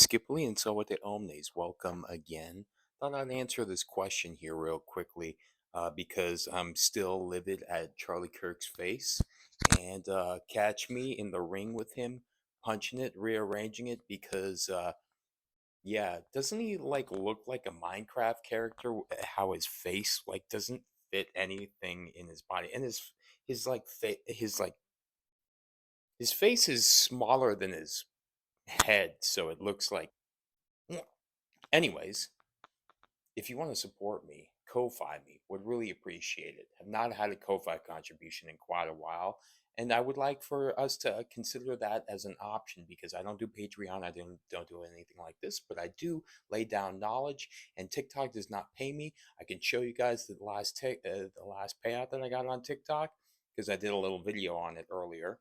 Skipoli and so with the Omnes. Welcome again. Thought I'd answer this question here real quickly because I'm still livid at Charlie Kirk's face. And catch me in the ring with him, punching it, rearranging it because, yeah, doesn't he like look like a Minecraft character? How his face like doesn't fit anything in his body, and his face is smaller than his head, so it looks like. Anyways, if you want to support me, Ko-Fi me. Would really appreciate it. Have not had a Ko-Fi contribution in quite a while, and I would like for us to consider that as an option because I don't do Patreon. I don't do anything like this, but I do lay down knowledge, and TikTok does not pay me. I can show you guys the last payout that I got on TikTok because I did a little video on it earlier.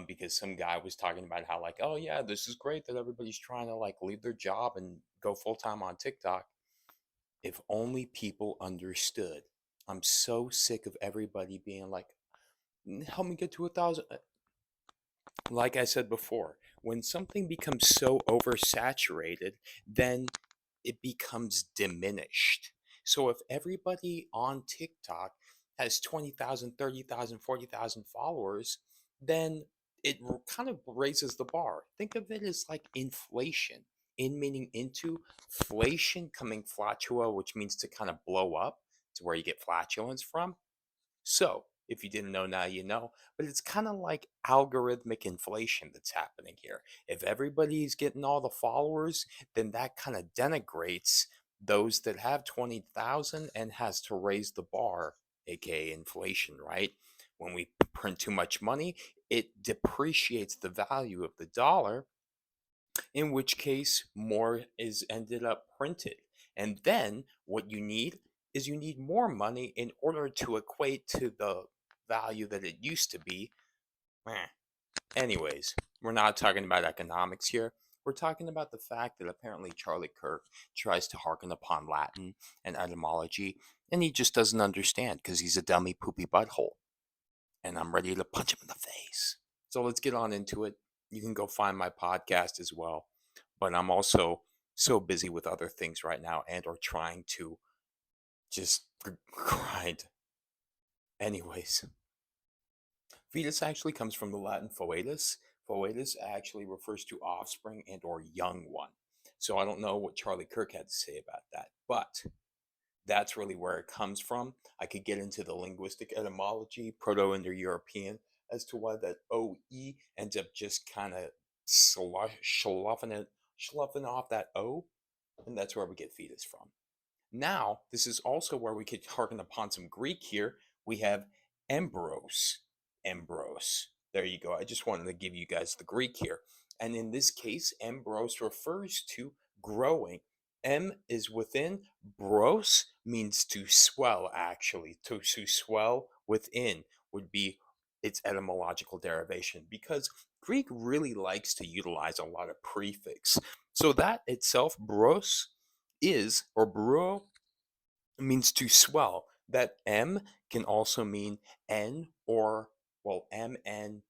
Because some guy was talking about how like, oh yeah, this is great that everybody's trying to like leave their job and go full time on TikTok. If only people understood. I'm so sick of everybody being like, help me get to 1,000. Like I said before, when something becomes so oversaturated, then it becomes diminished. So if everybody on TikTok has 20,000, 30,000, 40,000 followers, then kind of raises the bar. Think of it as like inflation. In meaning into, inflation coming flatula, which means to kind of blow up. It's where you get flatulence from. So, if you didn't know, now you know. But it's kind of like algorithmic inflation that's happening here. If everybody's getting all the followers, then that kind of denigrates those that have 20,000 and has to raise the bar, aka inflation, right? When we print too much money, it depreciates the value of the dollar, in which case more is ended up printed. And then what you need is you need more money in order to equate to the value that it used to be. Eh. Anyways, we're not talking about economics here. We're talking about the fact that apparently Charlie Kirk tries to hearken upon Latin and etymology, and he just doesn't understand because he's a dummy poopy butthole. And I'm ready to punch him in the face. So let's get on into it. You can go find my podcast as well. But I'm also so busy with other things right now and or trying to just grind. Anyways, fetus actually comes from the Latin foetus. Foetus actually refers to offspring and or young one. So I don't know what Charlie Kirk had to say about that, but that's really where it comes from. I could get into the linguistic etymology, Proto-Indo-European, as to why that OE ends up just kind of sloughing off that O, and that's where we get fetus from. Now, this is also where we could harken upon some Greek here. We have embros. Embros. There you go. I just wanted to give you guys the Greek here. And in this case, embros refers to growing. M is within. Bros means to swell, actually. To swell within would be its etymological derivation because Greek really likes to utilize a lot of prefix. So that itself, bros, is, or bro, means to swell. That M can also mean N or, well, M, N,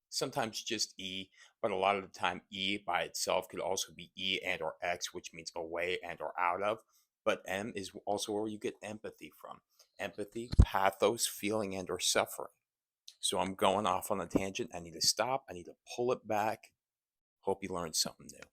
sometimes just E, but a lot of the time E by itself could also be E and or X, which means away and or out of. But M is also where you get empathy from. Empathy, pathos, feeling and or suffering. So I'm going off on a tangent. I need to stop. I need to pull it back. Hope you learned something new.